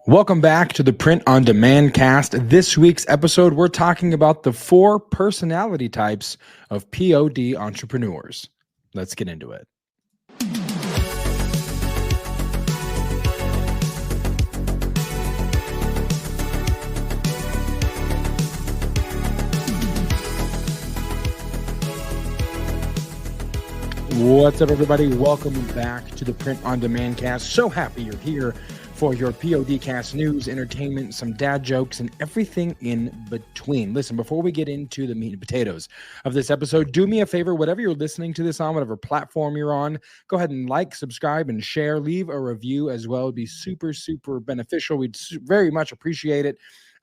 Welcome back to the Print on Demand cast. This week's episode, we're talking about the 4 personality types of POD entrepreneurs. Let's get into it. What's up, everybody? Welcome back to the Print on Demand cast. So happy you're here for your PODcast news, entertainment, some dad jokes, and everything in between. Listen, before we get into the meat and potatoes of this episode, do me a favor, whatever you're listening to this on, whatever platform you're on, go ahead and like, subscribe, and share. Leave a review as well. It'd be super, super beneficial. We'd very much appreciate it.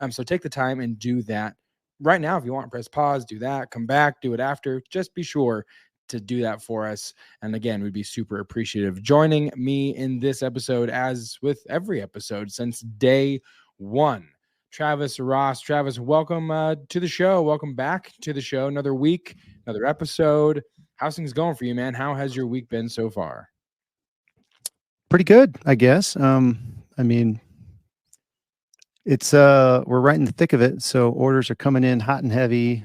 So take the time and do that right now. If you want, press pause, do that, come back, do it after. Just be sure to do that for us. And again, we'd be super appreciative. Joining me in this episode, as with every episode since day one, Travis Ross. Travis, welcome to the show. Welcome back to the show. Another week, another episode. How's things going for you, man? How has your week been so far? Pretty good, I guess. It's we're right in the thick of it. So orders are coming in hot and heavy.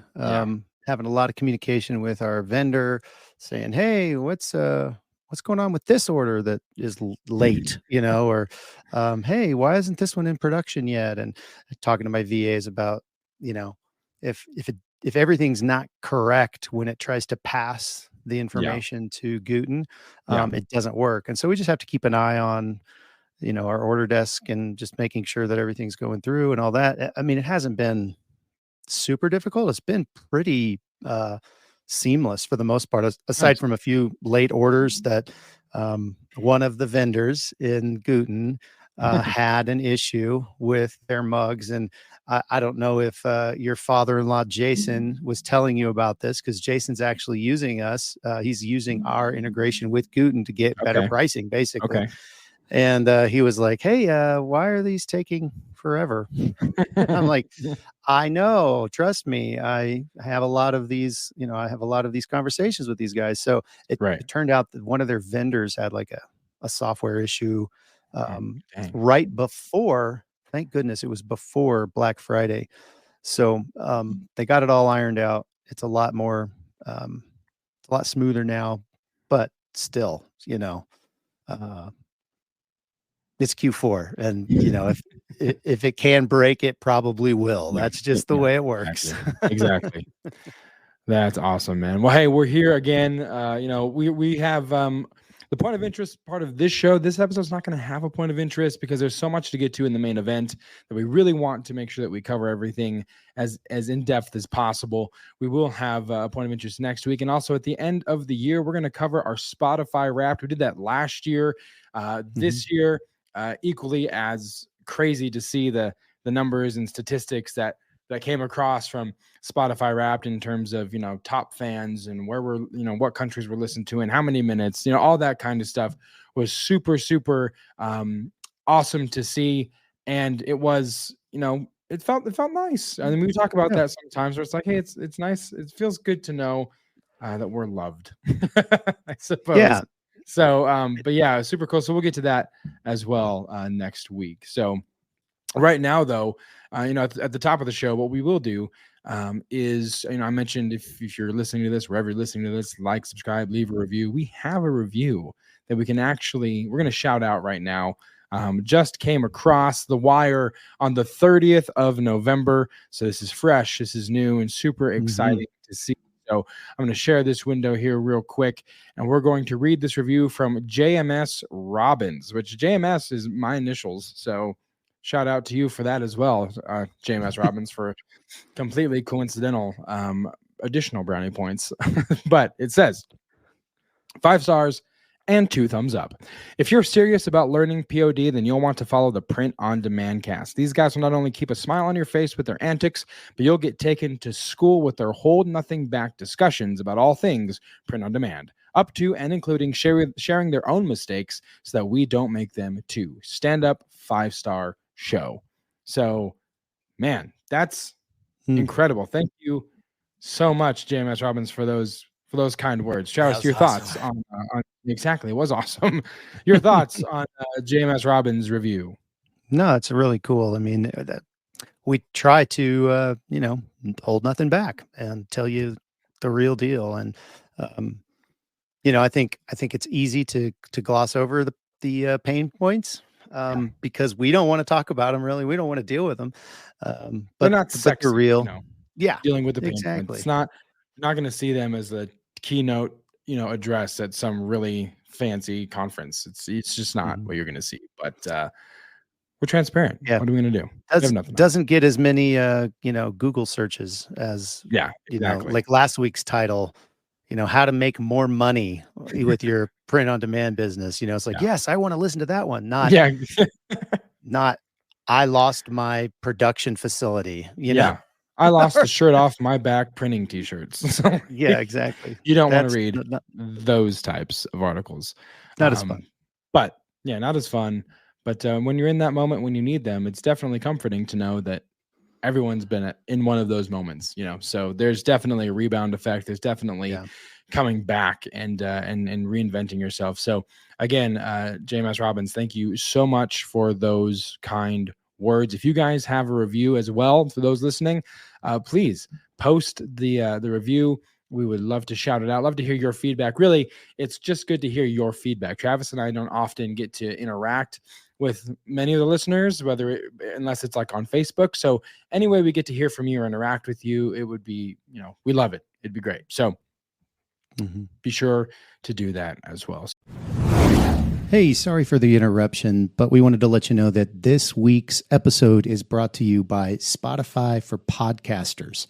Having a lot of communication with our vendor saying, hey, what's going on with this order that is late, or hey, why isn't this one in production yet? And talking to my VAs about, if everything's not correct when it tries to pass the information to Guten, it doesn't work. And so we just have to keep an eye on, our order desk and just making sure that everything's going through and all that. I mean, it hasn't been super difficult. It's been pretty seamless for the most part, aside from a few late orders that one of the vendors in Guten had an issue with their mugs. And I don't know if your father-in-law Jason was telling you about this, because Jason's actually using us. He's using our integration with Guten to get better pricing, basically. And he was like, hey, why are these taking forever? I'm like, I know, trust me. I have a lot of these, conversations with these guys. So it turned out that one of their vendors had like a software issue right before, thank goodness it was before Black Friday. So they got it all ironed out. It's a lot more, it's a lot smoother now, but still, it's Q4, and if it can break, it probably will. That's just the way it works. Exactly. That's awesome, man. Well, hey, we're here again. We have the point of interest part of this show. This episode's not going to have a point of interest because there's so much to get to in the main event that we really want to make sure that we cover everything as in depth as possible. We will have a point of interest next week, and also at the end of the year, we're going to cover our Spotify Wrapped. We did that last year. This year. Equally as crazy to see the numbers and statistics that came across from Spotify Wrapped in terms of, top fans and where we're, what countries we're listened to and how many minutes, all that kind of stuff was super, super awesome to see. And it was, it felt nice. I mean, we talk about that sometimes where it's like, hey, it's nice. It feels good to know that we're loved, I suppose. Yeah. So, but yeah, super cool. So we'll get to that as well next week. So right now, though, at the top of the show, what we will do is, I mentioned if you're listening to this, wherever you're listening to this, like, subscribe, leave a review. We have a review that we're going to shout out right now. Just came across the wire on the 30th of November. So this is fresh. This is new and super exciting to see. So I'm going to share this window here real quick, and we're going to read this review from JMS Robbins, which JMS is my initials. So shout out to you for that as well, JMS Robbins, for completely coincidental additional brownie points. But it says 5 stars and 2 thumbs up. If you're serious about learning POD, then you'll want to follow the Print on Demand cast. These guys will not only keep a smile on your face with their antics, but you'll get taken to school with their hold nothing back discussions about all things print on demand, up to and including sharing their own mistakes so that we don't make them too. Stand up 5-star show. So, man, that's incredible. Thank you so much, JMS Robbins, for those kind words. Travis, your thoughts on exactly, it was awesome. Your thoughts on JMS Robbins' review? No, it's really cool. I mean, we try to, hold nothing back and tell you the real deal. And, um, I think it's easy to gloss over the pain points, Yeah. because we don't want to talk about them. Really, we don't want to deal with them. They're But not they're sexy, real. Yeah, dealing with the pain points. It's exactly. not you're not gonna see them as a keynote, address at some really fancy conference. It's just not Mhm. what you're gonna see. But we're transparent. Yeah, What are we gonna do? We have nothing on. doesn't get as many Google searches as Yeah, exactly. like last week's title. How to make more money with your print on demand business. It's like, Yeah. yes, I want to listen to that one. Not Yeah. not I lost my production facility. Yeah. I lost the shirt off my back printing t-shirts. So Yeah, exactly. you don't wanna That's read not those types of articles. not as fun. But yeah, not as fun. But when you're in that moment when you need them, it's definitely comforting to know that everyone's been in one of those moments, so there's definitely a rebound effect. There's definitely Yeah. coming back and reinventing yourself. So again, JMS Robbins, thank you so much for those kind words. If you guys have a review as well, for those listening, please post the review. We would love to shout it out. Love to hear your feedback. Really, it's just good to hear your feedback. Travis and I don't often get to interact with many of the listeners, unless it's like on Facebook. So any way we get to hear from you or interact with you, it would be, we love it. It'd be great. So be sure to do that as well. Hey, sorry for the interruption, but we wanted to let you know that this week's episode is brought to you by Spotify for Podcasters.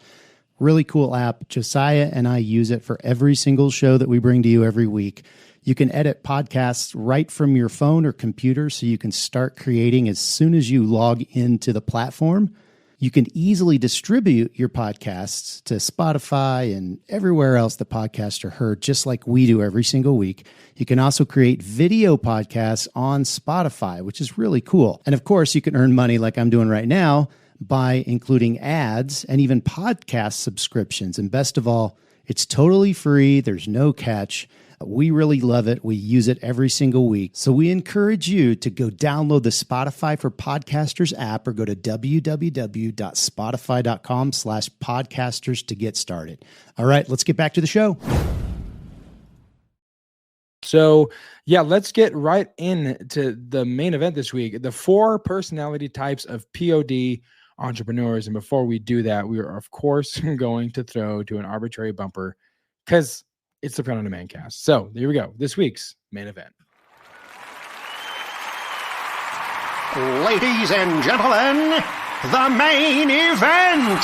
Really cool app. Josiah and I use it for every single show that we bring to you every week. You can edit podcasts right from your phone or computer, so you can start creating as soon as you log into the platform. You can easily distribute your podcasts to Spotify and everywhere else the podcasts are heard, just like we do every single week. You can also create video podcasts on Spotify, which is really cool. And of course, you can earn money like I'm doing right now by including ads and even podcast subscriptions. And best of all, it's totally free. There's no catch. We really love it. We use it every single week. So we encourage you to go download the Spotify for Podcasters app or go to www.spotify.com/podcasters to get started. All right, let's get back to the show. So yeah, let's get right into the main event this week, the 4 personality types of POD entrepreneurs. And before we do that, we are of course going to throw to an arbitrary bumper because it's the Print on Demand cast. So here we go. This week's main event. Ladies and gentlemen, the main event.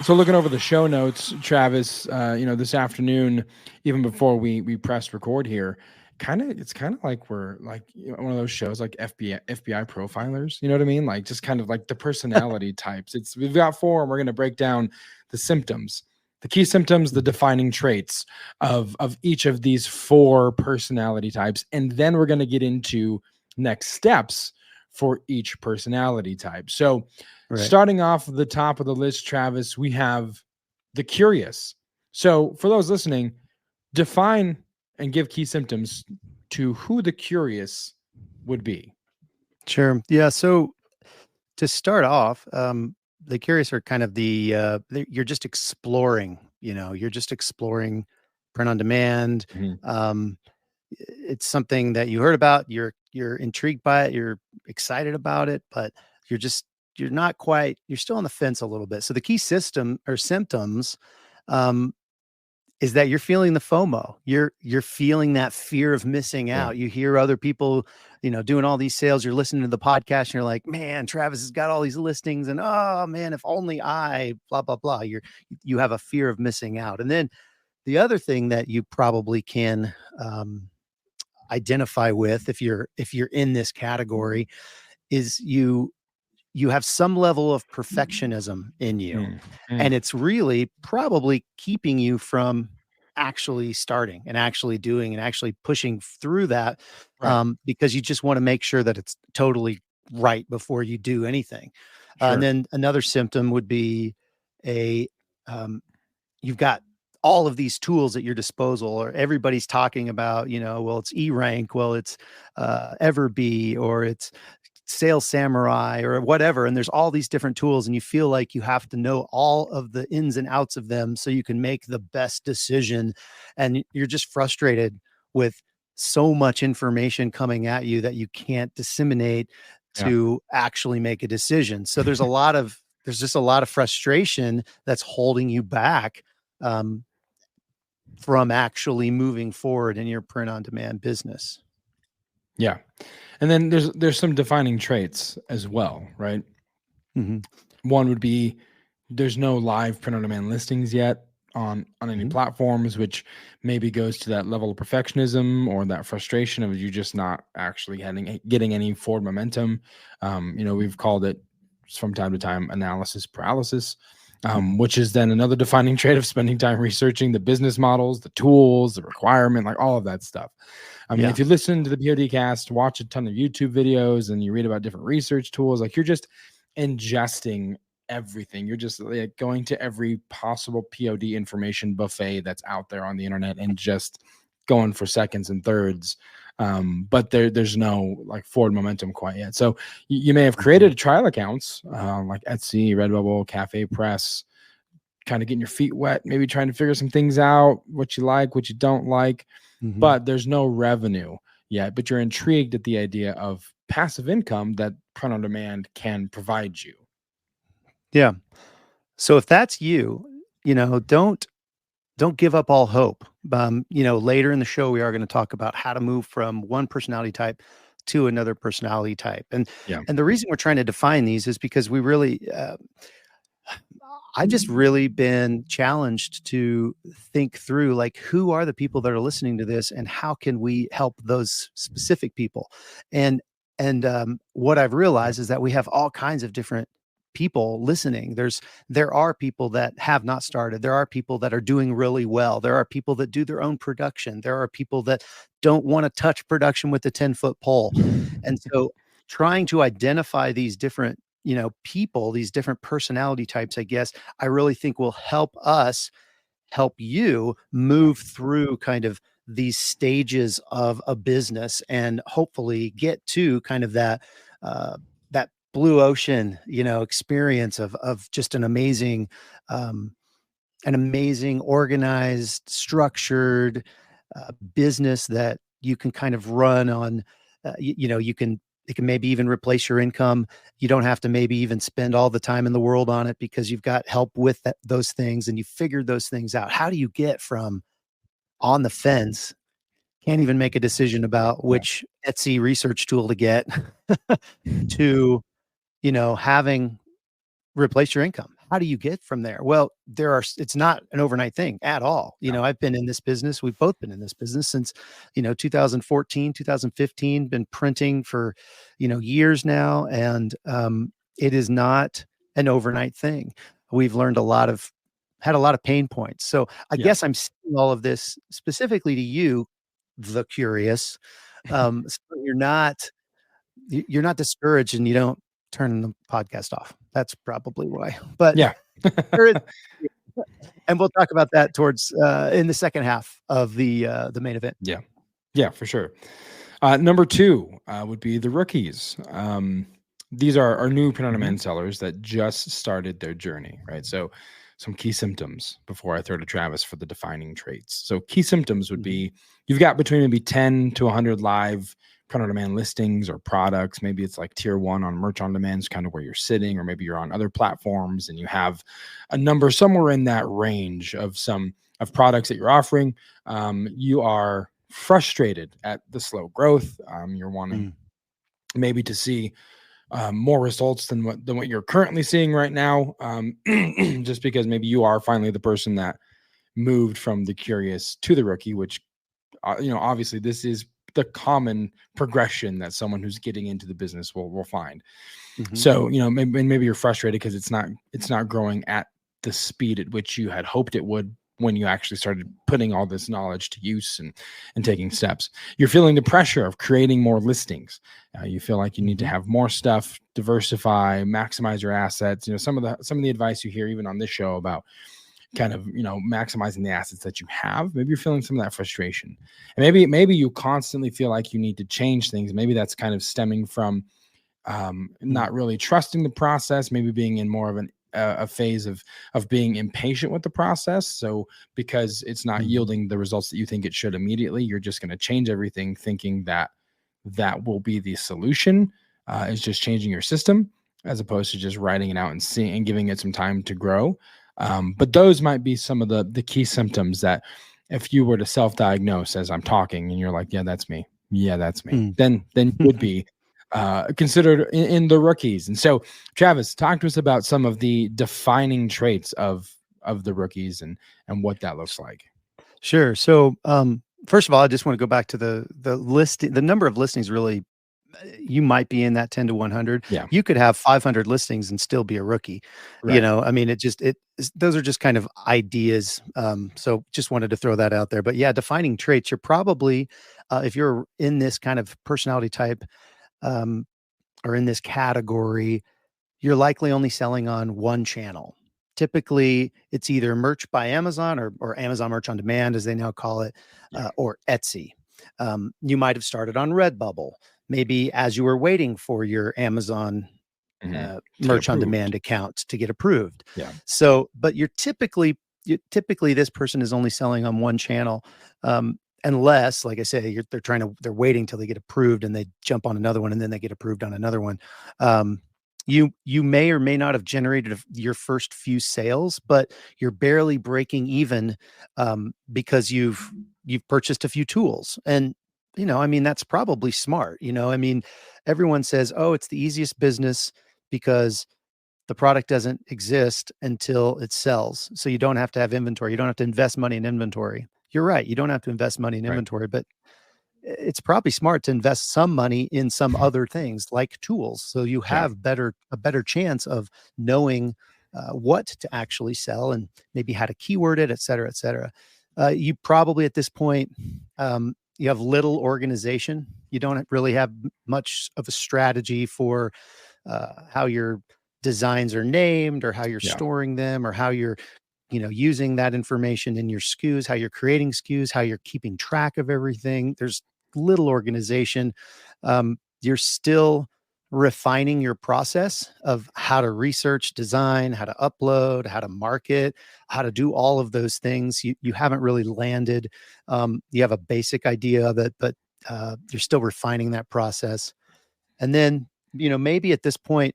So looking over the show notes, Travis, this afternoon, even before we pressed record here, it's kind of like we're like one of those shows like FBI profilers, you know what I mean? Like just kind of like the personality types. We've got 4 and we're going to break down the symptoms, the key symptoms, the defining traits of each of these 4 personality types. And then we're going to get into next steps for each personality type. So starting off the top of the list, Travis, we have the curious. So for those listening, define and give key symptoms to who the curious would be. Sure. Yeah. So to start off, the curious are kind of you're just exploring, you're just exploring print on demand. It's something that you heard about, you're intrigued by it, you're excited about it, but you're still on the fence a little bit. So the key system or symptoms, is that you're feeling the FOMO. You're feeling that fear of missing out. You hear other people, doing all these sales. You're listening to the podcast and you're like, man, Travis has got all these listings and oh man, if only I blah, blah, blah. You have a fear of missing out. And then the other thing that you probably can identify with if you're in this category is you have some level of perfectionism in you. And it's really probably keeping you from actually starting and actually doing and actually pushing through that, because you just want to make sure that it's totally right before you do anything. And then another symptom would be you've got all of these tools at your disposal, or everybody's talking about, well, it's E-Rank, well, it's Everbee, or it's Sales Samurai, or whatever. And there's all these different tools, and you feel like you have to know all of the ins and outs of them so you can make the best decision. And you're just frustrated with so much information coming at you that you can't disseminate to actually make a decision. So there's just a lot of frustration that's holding you back from actually moving forward in your print on demand business. Yeah. And then there's some defining traits as well, right? Mm-hmm. One would be there's no live print on demand listings yet on any platforms, which maybe goes to that level of perfectionism or that frustration of you just not actually getting any forward momentum. We've called it from time to time analysis paralysis, which is then another defining trait of spending time researching the business models, the tools, the requirement, like all of that stuff. I mean, if you listen to the PODcast, watch a ton of YouTube videos, and you read about different research tools, like you're just ingesting everything. You're just like going to every possible POD information buffet that's out there on the internet and just going for seconds and thirds. But there's no like forward momentum quite yet. So you may have created trial accounts like Etsy, Redbubble, Cafe Press, kind of getting your feet wet, maybe trying to figure some things out, what you like, what you don't like, but there's no revenue yet. But you're intrigued at the idea of passive income that print on demand can provide you. Yeah. So if that's you, don't give up all hope. Later in the show, we are going to talk about how to move from one personality type to another personality type. And the reason we're trying to define these is because we really, I've just really been challenged to think through, like, who are the people that are listening to this and how can we help those specific people? And what I've realized is that we have all kinds of different people listening. There are people that have not started. There are people that are doing really well. There are people that do their own production. There are people that don't want to touch production with a 10-foot pole. And so trying to identify these different, people, these different personality types, I guess, I really think will help us help you move through kind of these stages of a business and hopefully get to kind of that blue ocean, experience of just an amazing organized, structured business that you can kind of run on. It can maybe even replace your income. You don't have to maybe even spend all the time in the world on it because you've got help with those things and you figured those things out. How do you get from on the fence, can't even make a decision about which Etsy research tool to get to having replace your income? How do you get from there? Well, it's not an overnight thing at all. I've been in this business. We've both been in this business since, 2014, 2015, been printing for, years now. And it is not an overnight thing. We've learned had a lot of pain points. So I guess I'm saying all of this specifically to you, the curious. So you're not discouraged and you don't turn the podcast off. That's probably why. But and we'll talk about that towards in the second half of the main event. Yeah, for sure. Number 2 would be the rookies. These are our new print on demand sellers that just started their journey, right? So some key symptoms before I throw to Travis for the defining traits. So key symptoms would be you've got between maybe 10 to 100 live print on demand listings or products. Maybe it's like tier 1 on merch on demand is kind of where you're sitting, or maybe you're on other platforms and you have a number somewhere in that range of products that you're offering. You are frustrated at the slow growth. You're wanting maybe to see more results than what you're currently seeing right now. Just because maybe you are finally the person that moved from the curious to the rookie, which, obviously this is the common progression that someone who's getting into the business will find. So, maybe you're frustrated because it's not growing at the speed at which you had hoped it would when you actually started putting all this knowledge to use and taking steps. You're feeling the pressure of creating more listings. You feel like you need to have more stuff, diversify, maximize your assets. Some of the advice you hear even on this show about kind of, maximizing the assets that you have. Maybe you're feeling some of that frustration, and maybe you constantly feel like you need to change things. Maybe that's kind of stemming from not really trusting the process, maybe being in more of a phase of being impatient with the process. So because it's not yielding the results that you think it should immediately, you're just going to change everything, thinking that will be the solution. Is just changing your system as opposed to just writing it out and seeing and giving it some time to grow. But those might be some of the key symptoms that if you were to self-diagnose as I'm talking and you're like, yeah, that's me. Yeah, that's me. Then you would be considered in the rookies. And so, Travis, talk to us about some of the defining traits of the rookies and what that looks like. Sure. So, first of all, I just want to go back to the listing. The number of listings really, you might be in that 10 to 100. Yeah. You could have 500 listings and still be a rookie. Right. I mean, those are just kind of ideas. So just wanted to throw that out there. But yeah, defining traits, you're probably, if you're in this kind of personality type, or in this category, you're likely only selling on one channel. Typically, it's either merch by Amazon or Amazon Merch on Demand, as they now call it, or Etsy. You might have started on Redbubble, maybe as you were waiting for your Amazon Merch on Demand account to get approved. Yeah. So, but typically this person is only selling on one channel. Unless, like I say, they're waiting till they get approved and they jump on another one and then they get approved on another one. You may or may not have generated your first few sales, but you're barely breaking even because you've purchased a few tools. And, I mean, that's probably smart. I mean, everyone says, oh, it's the easiest business because the product doesn't exist until it sells. So you don't have to have inventory. You don't have to invest money in inventory. You're right. You don't have to invest money in inventory, but it's probably smart to invest some money in some other things like tools. So you have a better chance of knowing what to actually sell and maybe how to keyword it, et cetera, et cetera. You probably at this point, you have little organization. You don't really have much of a strategy for how your designs are named or how you're storing them or how you're using that information in your SKUs, how you're creating SKUs, how you're keeping track of everything. There's little organization. You're still refining your process of how to research, design, how to upload, how to market, how to do all of those things. You haven't really landed. You have a basic idea of it, but you're still refining that process. And then, maybe at this point,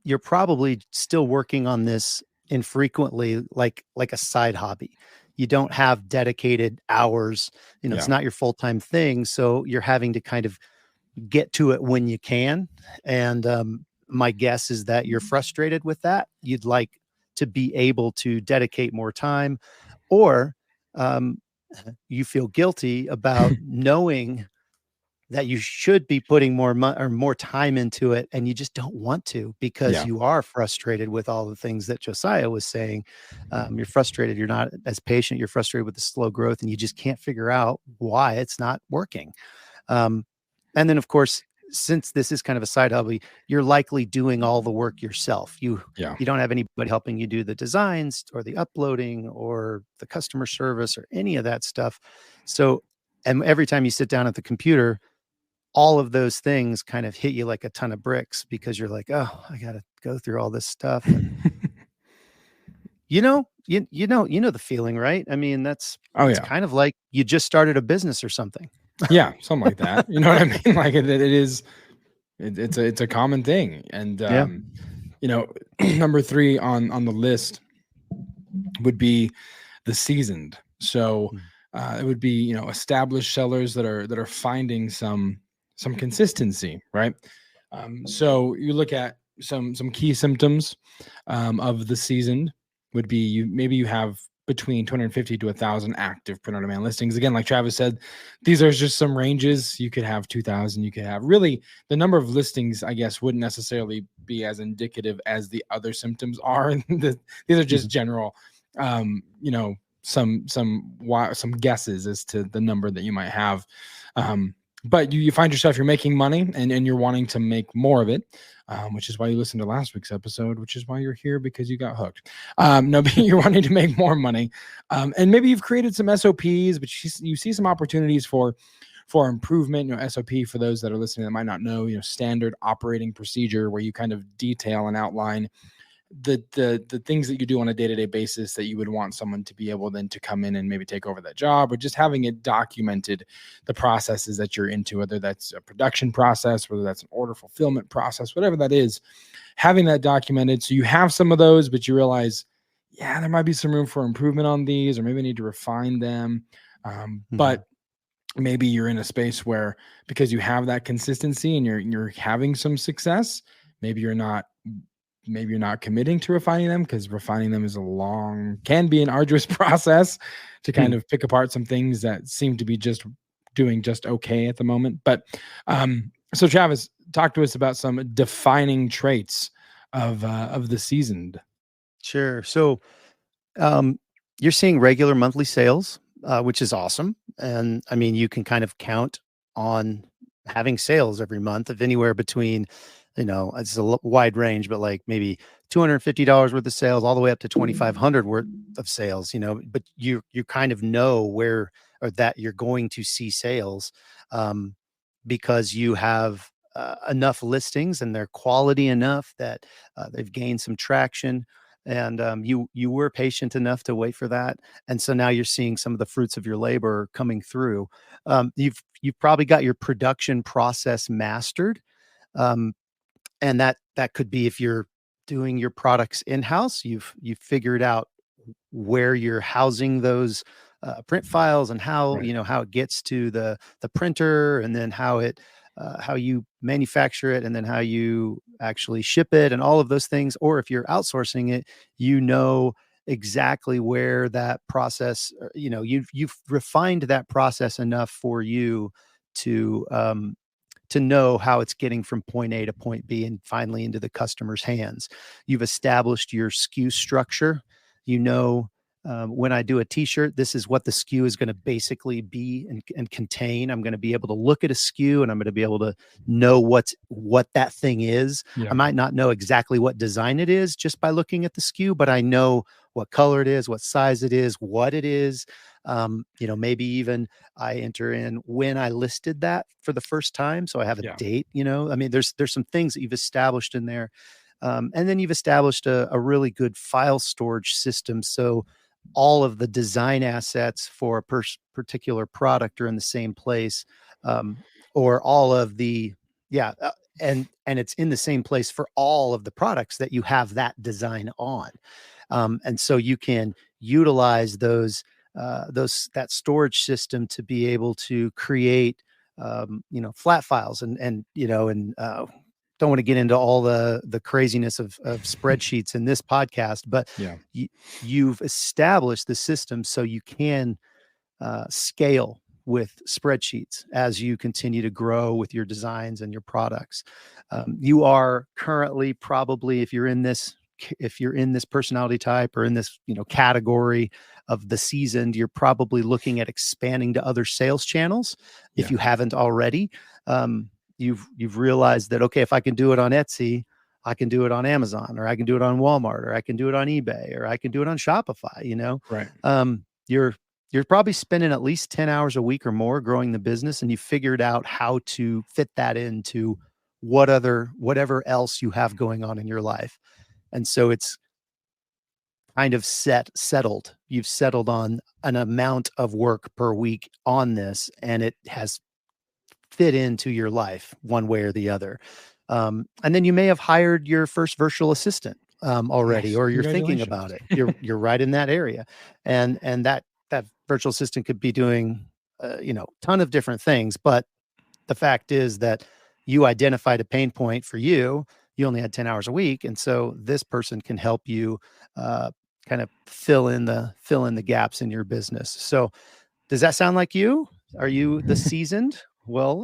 you're probably still working on this infrequently, like a side hobby. You don't have dedicated hours, it's not your full-time thing. So you're having to kind of get to it when you can. And my guess is that you're frustrated with that. You'd like to be able to dedicate more time, or you feel guilty about knowing that you should be putting more time into it, and you just don't want to because you are frustrated with all the things that Josiah was saying. You're frustrated. You're not as patient. You're frustrated with the slow growth, and you just can't figure out why it's not working. And then, of course, since this is kind of a side hobby, you're likely doing all the work yourself. You don't have anybody helping you do the designs or the uploading or the customer service or any of that stuff. So, and every time you sit down at the computer, all of those things kind of hit you like a ton of bricks because you're like, oh, I got to go through all this stuff. And, you know the feeling, right? I mean, it's kind of like you just started a business or something. Yeah, something like that. You know what I mean? Like it's a common thing. And number 3 on the list would be the seasoned. So it would be established sellers that are finding some consistency, right? So you look at some key symptoms of the seasoned would be you have between 250 to 1,000 active print on demand listings. Again, like Travis said, these are just some ranges. You could have 2,000. You could have really the number of listings, I guess, wouldn't necessarily be as indicative as the other symptoms are. These are just general, some guesses as to the number that you might have. but you find yourself, you're making money and you're wanting to make more of it, which is why you listened to last week's episode, which is why you're here, because you got hooked. No, but you're wanting to make more money. And maybe you've created some SOPs, but you see some opportunities for improvement. SOP, for those that are listening that might not know, standard operating procedure, where you kind of detail and outline the things that you do on a day-to-day basis that you would want someone to be able then to come in and maybe take over that job, or just having it documented, the processes that you're into, whether that's a production process, whether that's an order fulfillment process, whatever that is, having that documented. So you have some of those, but you realize, yeah, there might be some room for improvement on these, or maybe I need to refine them. But maybe you're in a space where, because you have that consistency and you're having some success, maybe you're not committing to refining them, because refining them can be an arduous process to kind of pick apart some things that seem to be doing just okay at the moment. But so Travis, talk to us about some defining traits of the seasoned. Sure. So you're seeing regular monthly sales, which is awesome. And I mean, you can kind of count on having sales every month of anywhere between, it's a wide range, but like maybe $250 worth of sales all the way up to $2,500 worth of sales, but you kind of know where, or that you're going to see sales because you have enough listings and they're quality enough that they've gained some traction. And you were patient enough to wait for that, and so now you're seeing some of the fruits of your labor coming through. You've probably got your production process mastered, and that could be, if you're doing your products in-house, you've figured out where you're housing those print files and how how it gets to the printer, and then how you manufacture it, and then how you actually ship it, and all of those things. Or if you're outsourcing it, exactly where that process, you've refined that process enough for you to know how it's getting from point A to point B and finally into the customer's hands. You've established your SKU structure. When I do a t-shirt, this is what the SKU is going to basically be and contain. I'm going to be able to look at a SKU and I'm going to be able to know what that thing is. Yeah. I might not know exactly what design it is just by looking at the SKU, but I know what color it is, what size it is, what it is. Maybe even I enter in when I listed that for the first time, so I have a date. I mean, there's some things that you've established in there. And then you've established a really good file storage system. So all of the design assets for a particular product are in the same place, or all of the, and it's in the same place for all of the products that you have that design on. And so you can utilize that storage system to be able to create, flat files and don't want to get into all the craziness of spreadsheets in this podcast, but you've established the system so you can scale with spreadsheets as you continue to grow with your designs and your products. You are currently probably, if you're in this personality type or in this category of the seasoned, you're probably looking at expanding to other sales channels if you haven't already. You've realized that, okay, if I can do it on Etsy, I can do it on Amazon, or I can do it on Walmart, or I can do it on eBay, or I can do it on Shopify. Right. You're probably spending at least 10 hours a week or more growing the business, and you figured out how to fit that into whatever else you have going on in your life. And so it's kind of settled. You've settled on an amount of work per week on this, and it has fit into your life one way or the other. And then you may have hired your first virtual assistant already, or you're thinking about it. You're right in that area. And that virtual assistant could be doing, ton of different things. But the fact is that you identified a pain point for you. You only had 10 hours a week. And so this person can help you kind of fill in the gaps in your business. So does that sound like you? Are you the seasoned? Well,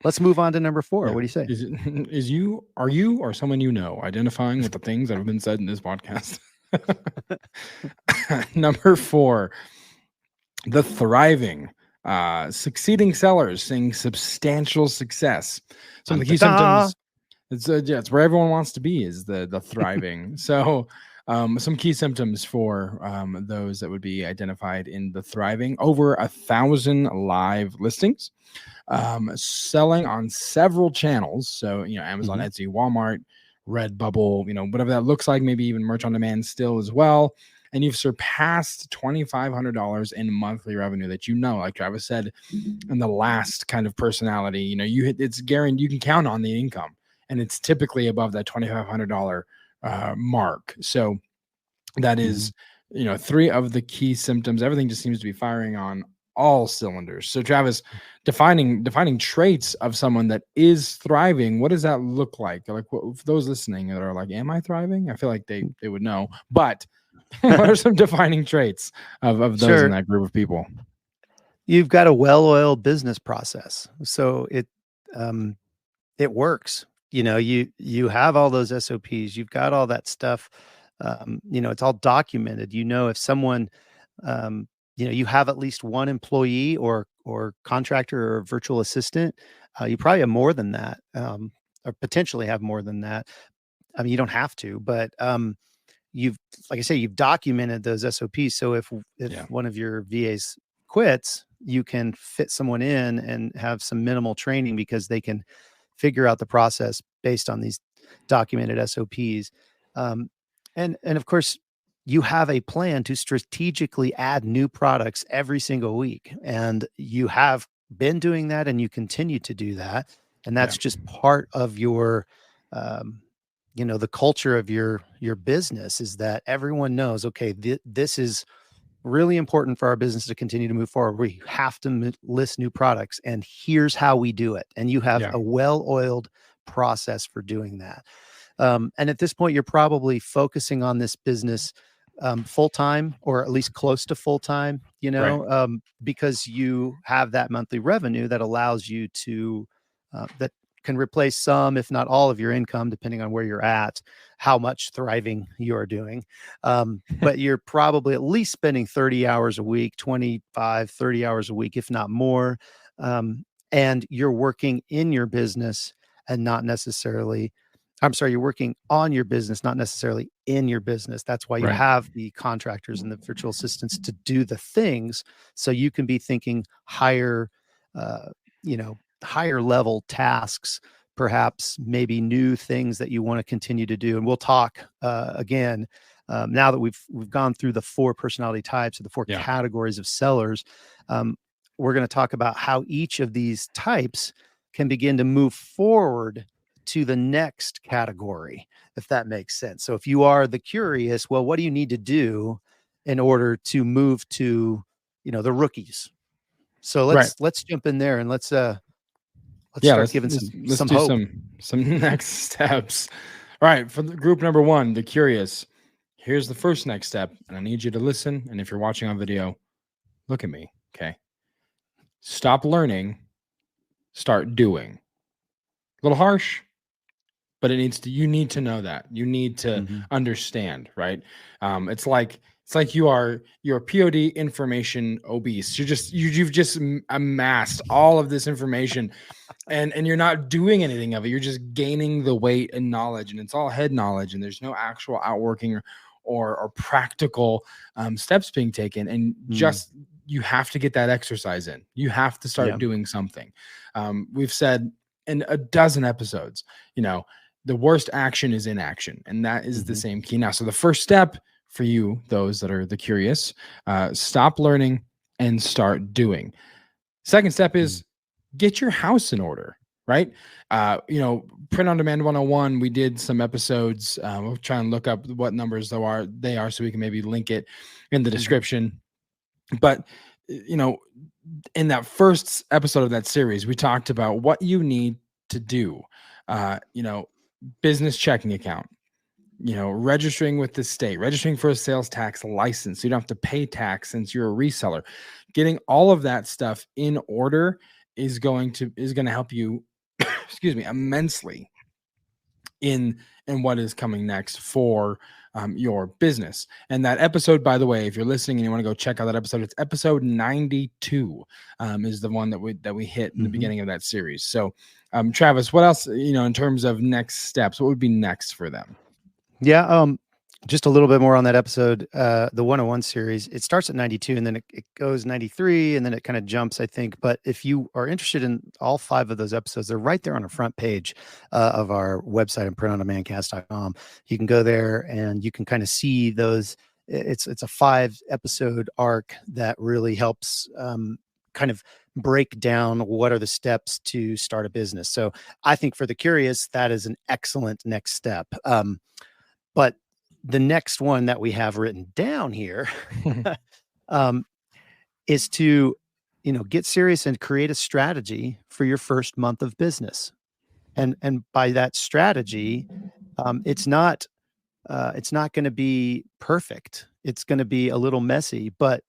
let's move on to number 4. Yeah. What do you say? Are you or someone identifying with the things that have been said in this podcast? Number 4, the thriving Succeeding sellers seeing substantial success. Some of the key Da-da-da. symptoms. It's where everyone wants to be, is the thriving. So some key symptoms for those that would be identified in the thriving: over 1,000 live listings, selling on several channels. So, Amazon, Etsy, Walmart, Redbubble, whatever that looks like, maybe even merch on demand still as well. And you've surpassed $2,500 in monthly revenue that, like Travis said, in the last kind of personality, it's guaranteed, you can count on the income, and it's typically above that $2,500 mark. So that is, 3 of the key symptoms. Everything just seems to be firing on all cylinders. So Travis, defining traits of someone that is thriving, what does that look like? Like, for those listening that are like, am I thriving? I feel like they would know, but what are some defining traits of those in that group of people? You've got a well-oiled business process, so it works. You have all those SOPs, you've got all that stuff. It's all documented. If someone, you have at least one employee or contractor or virtual assistant, you probably have more than that, or potentially have more than that. I mean, you don't have to, but like I say, you've documented those SOPs. So if one of your VAs quits, you can fit someone in and have some minimal training because they can figure out the process based on these documented SOPs. And of course, you have a plan to strategically add new products every single week. And you have been doing that, and you continue to do that. And that's just part of your, the culture of your business, is that everyone knows, okay, this is really important for our business to continue to move forward. We have to list new products, and here's how we do it. And you have a well-oiled process for doing that. And at this point, you're probably focusing on this business full-time, or at least close to full-time, because you have that monthly revenue that allows you to, that can replace some, if not all, of your income, depending on where you're at, how much thriving you're doing. But you're probably at least spending 30 hours a week, 25, 30 hours a week, if not more. And you're working in your business and not necessarily, you're working on your business, not necessarily in your business. That's why you have the contractors and the virtual assistants to do the things, so you can be thinking higher, higher level tasks, perhaps maybe new things that you want to continue to do. And we'll talk again, now that we've gone through the 4 personality types, or the 4 categories of sellers. We're going to talk about how each of these types can begin to move forward to the next category, if that makes sense. So if you are the curious, well, what do you need to do in order to move to, the rookies? So let's jump in there, and let's start giving some hope. Some next steps. All right, for the group number 1, the curious, here's the first next step, and I need you to listen. And if you're watching on video, look at me, okay? Stop learning, start doing. A little harsh, but you need to know that. You need to understand, right? It's like you're POD information obese. You've just amassed all of this information, and you're not doing anything of it. You're just gaining the weight and knowledge, and it's all head knowledge, and there's no actual outworking or practical steps being taken. And just, you have to get that exercise in. You have to start doing something. We've said in a dozen episodes, the worst action is inaction, and that is the same key now. So the first step for you, those that are the curious, stop learning and start doing. Second step is get your house in order, right? Print on demand 101. We did some episodes. We'll try and look up what numbers they are, so we can maybe link it in the description. But, in that first episode of that series, we talked about what you need to do. Business checking account, registering with the state, registering for a sales tax license, so you don't have to pay tax since you're a reseller. Getting all of that stuff in order is going to help you, immensely in what is coming next for your business. And that episode, by the way, if you're listening and you want to go check out that episode, it's episode 92 is the one that we hit in the beginning of that series. So Travis, what else, in terms of next steps, what would be next for them? Yeah. Just a little bit more on that episode, the 101 series. It starts at 92 and then it goes 93 and then it kind of jumps, I think. But if you are interested in all 5 of those episodes, they're right there on the front page of our website at printondemandcast.com. You can go there and you can kind of see those. It's a 5-episode arc that really helps kind of break down what are the steps to start a business. So I think for the curious, that is an excellent next step. But the next one that we have written down here is to, get serious and create a strategy for your first month of business. And by that strategy, it's not going to be perfect. It's going to be a little messy, but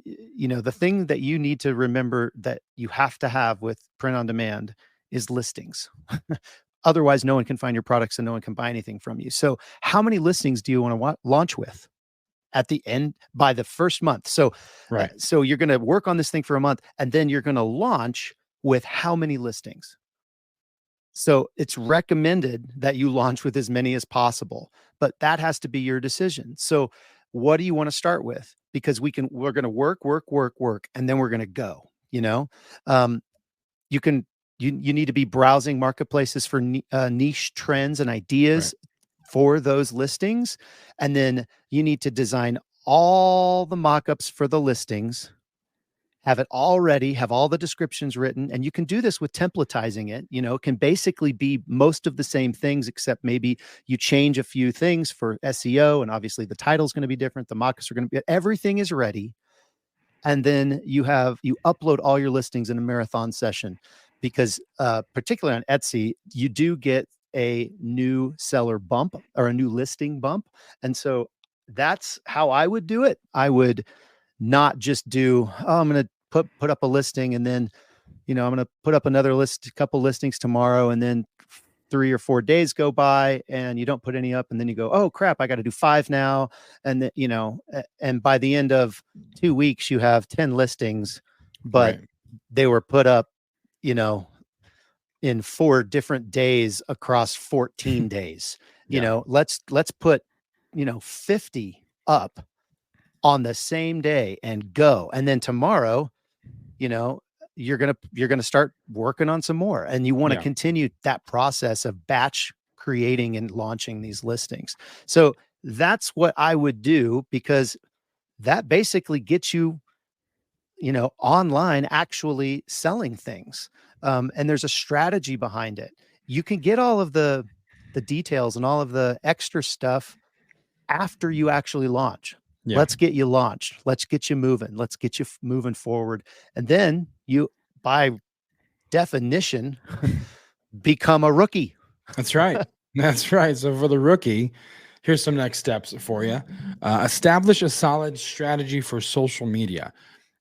the thing that you need to remember that you have to have with print on demand is listings. Otherwise, no one can find your products and no one can buy anything from you. So how many listings do you want to launch with at the end by the first month? So, right. So you're going to work on this thing for a month and then you're going to launch with how many listings? So it's recommended that you launch with as many as possible, but that has to be your decision. So what do you want to start with? Because we're going to work, and then we're going to go, you need to be browsing marketplaces for niche trends and ideas for those listings. And then you need to design all the mock-ups for the listings, have it all ready, have all the descriptions written. And you can do this with templatizing it, it can basically be most of the same things, except maybe you change a few things for SEO. And obviously the title is going to be different. The mock-ups are going to be, everything is ready. And then you upload all your listings in a marathon session. Because particularly on Etsy, you do get a new seller bump or a new listing bump. And so that's how I would do it. I would not just do, I'm going to put up a listing and then, I'm going to put up another couple listings tomorrow. And then 3 or 4 days go by and you don't put any up. And then you go, oh crap, I got to do 5 now. And then, and by the end of 2 weeks, you have 10 listings, but they were put up in 4 different days across 14 days. Let's put 50 up on the same day and go. And then tomorrow, you're gonna start working on some more. And you want to continue that process of batch creating and launching these listings. So that's what I would do, because that basically gets you online actually selling things. And there's a strategy behind it. You can get all of the details and all of the extra stuff after you actually launch. Yeah. Let's get you launched. Let's get you moving. Let's get you moving forward. And then you, by definition, become a rookie. That's right. That's right. So for the rookie, here's some next steps for you. Establish a solid strategy for social media.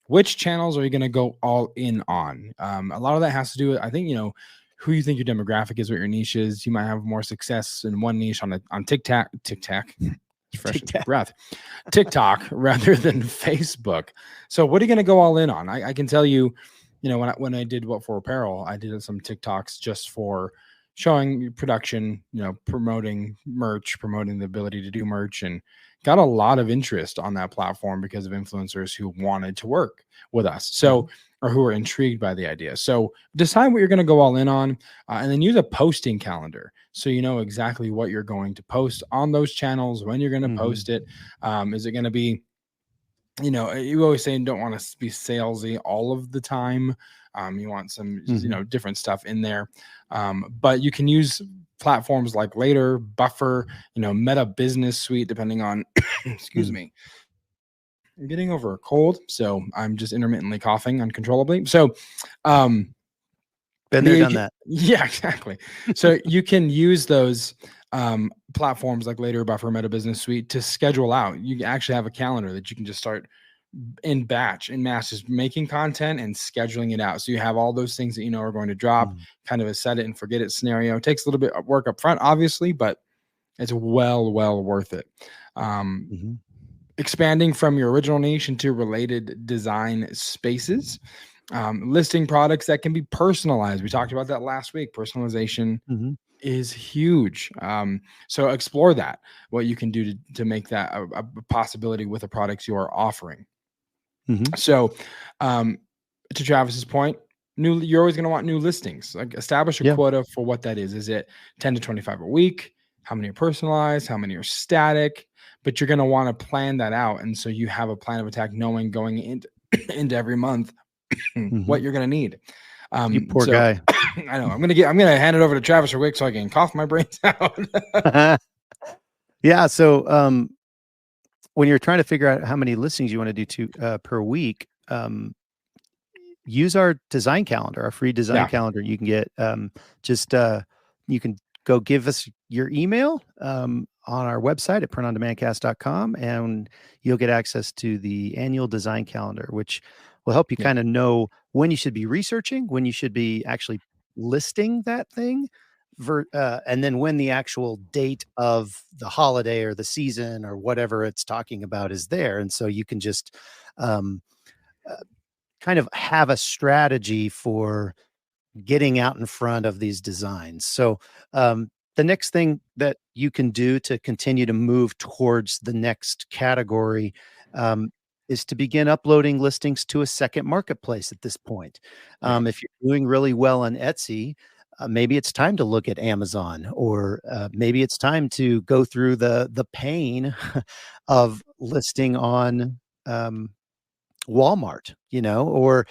Which channels are you going to go all in on? A lot of that has to do with, I think, who you think your demographic is, what your niche is. You might have more success in one niche on TikTok, fresh breath, TikTok rather than Facebook. So what are you going to go all in on? I can tell you, when I did What For Apparel, I did some TikToks just for showing production, promoting merch, promoting the ability to do merch, and got a lot of interest on that platform because of influencers who wanted to work with us. So, or who are intrigued by the idea. So decide what you're going to go all in on, and then use a posting calendar. So you know exactly what you're going to post on those channels, when you're going to post it. Is it going to be, you always say you don't want to be salesy all of the time. You want some, different stuff in there. But you can use platforms like Later, Buffer, Meta Business Suite, depending on, excuse me, I'm getting over a cold, so I'm just intermittently coughing uncontrollably. So, been there, done that. Yeah, exactly. So you can use those platforms like Later, Buffer, Meta Business Suite to schedule out. You actually have a calendar that you can just start in mass, just making content and scheduling it out. So you have all those things that are going to drop, kind of a set it and forget it scenario. It takes a little bit of work up front, obviously, but it's well worth it. Mhm. Expanding from your original niche into related design spaces, listing products that can be personalized. We talked about that last week. Personalization Mhm. is huge. So explore that, what you can do to make that a possibility with the products you are offering. Mhm. So to Travis's point, you're always going to want new listings. Like, establish a Yeah. quota for what that is. Is it 10 to 25 a week? How many are personalized? How many are static? But you're going to want to plan that out. And so you have a plan of attack, knowing going into, into every month what Mhm. you're going to need. You poor So guy. I know I'm going to hand it over to Travis real quick so I can cough my brains out. Yeah. So when you're trying to figure out how many listings you want to do per week, use our design calendar, our free design Yeah. calendar. You can get you can go give us your email on our website at printondemandcast.com, and you'll get access to the annual design calendar, which will help you Yeah. kind of know when you should be researching, when you should be actually listing that thing, and then when the actual date of the holiday or the season or whatever it's talking about is there. And so you can just um, uh, kind of have a strategy for getting out in front of these designs. So, the next thing that you can do to continue to move towards the next category is to begin uploading listings to a second marketplace at this point. Yeah. If you're doing really well on Etsy, maybe it's time to look at Amazon, or maybe it's time to go through the pain of listing on Walmart, or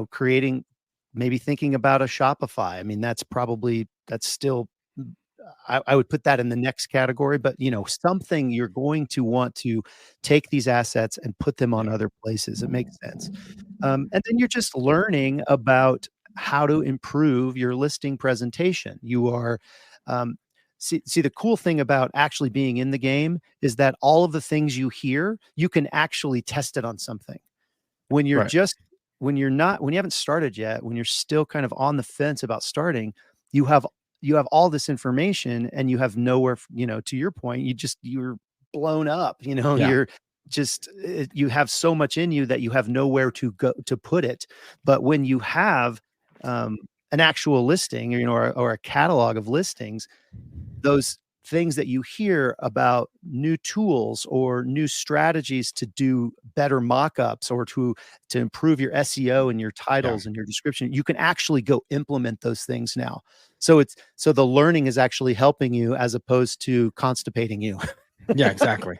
creating, maybe thinking about a Shopify. I mean, that's still, I would put that in the next category, but something you're going to want to take these assets and put them on Yeah. other places. It makes sense. And then you're just learning about how to improve your listing presentation. You are, see, the cool thing about actually being in the game is that all of the things you hear, you can actually test it on something. When you're Right. just, when you haven't started yet, when you're still kind of on the fence about starting, you have all this information and you have nowhere, to your point, you're blown up, Yeah. you're just, you have so much in you that you have nowhere to go to put it. But when you have an actual listing, or a catalog of listings, those things that you hear about new tools or new strategies to do better mock-ups, or to improve your SEO and your Yeah. titles and your description, you can actually go implement those things now. So the learning is actually helping you as opposed to constipating you. Yeah, exactly.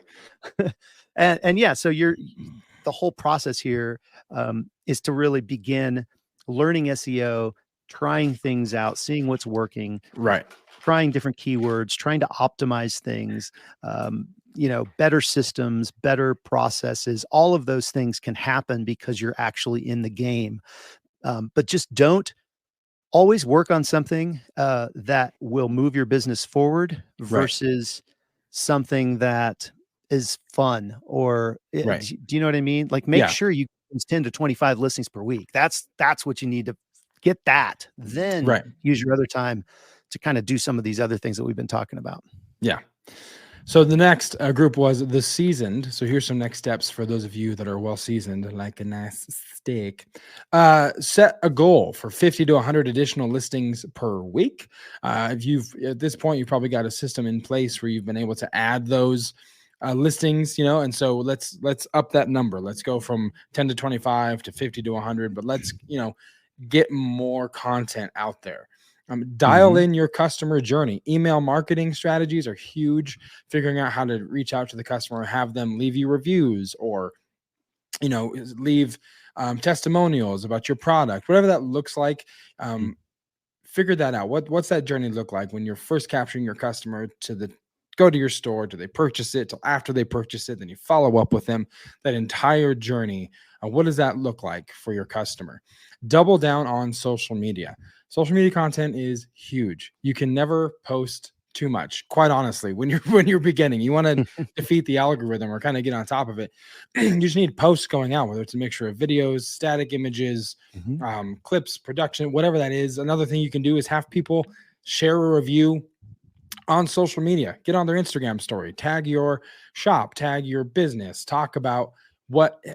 And yeah, so the whole process here is to really begin learning SEO, trying things out, seeing what's working, Right. trying different keywords, trying to optimize things, better systems, better processes. All of those things can happen because you're actually in the game. But just don't always work on something that will move your business forward Right. versus something that is fun, or Right. do you know what I mean? Like, make Yeah. sure you use 10 to 25 listings per week. That's what you need to get that. Then Right. use your other time to kind of do some of these other things that we've been talking about. Yeah. So the next group was the seasoned. So here's some next steps for those of you that are well seasoned, like a nice steak. Set a goal for 50 to 100 additional listings per week. If you've, at this point, you've probably got a system in place where you've been able to add those listings, and so let's up that number. Let's go from 10 to 25 to 50 to 100, but let's, get more content out there. Dial in your customer journey. Email marketing strategies are huge. Figuring out how to reach out to the customer, have them leave you reviews, or leave testimonials about your product, whatever that looks like. Figure that out. What's that journey look like when you're first capturing your customer to go to your store? Do they purchase it? Till after they purchase it, then you follow up with them. That entire journey. What does that look like for your customer? Double down on social media. Social media content is huge. You can never post too much. Quite honestly, when you're beginning, you want to defeat the algorithm or kind of get on top of it. You just need posts going out, whether it's a mixture of videos, static images, clips, production, whatever that is. Another thing you can do is have people share a review on social media. Get on their Instagram story, tag your shop, tag your business, talk about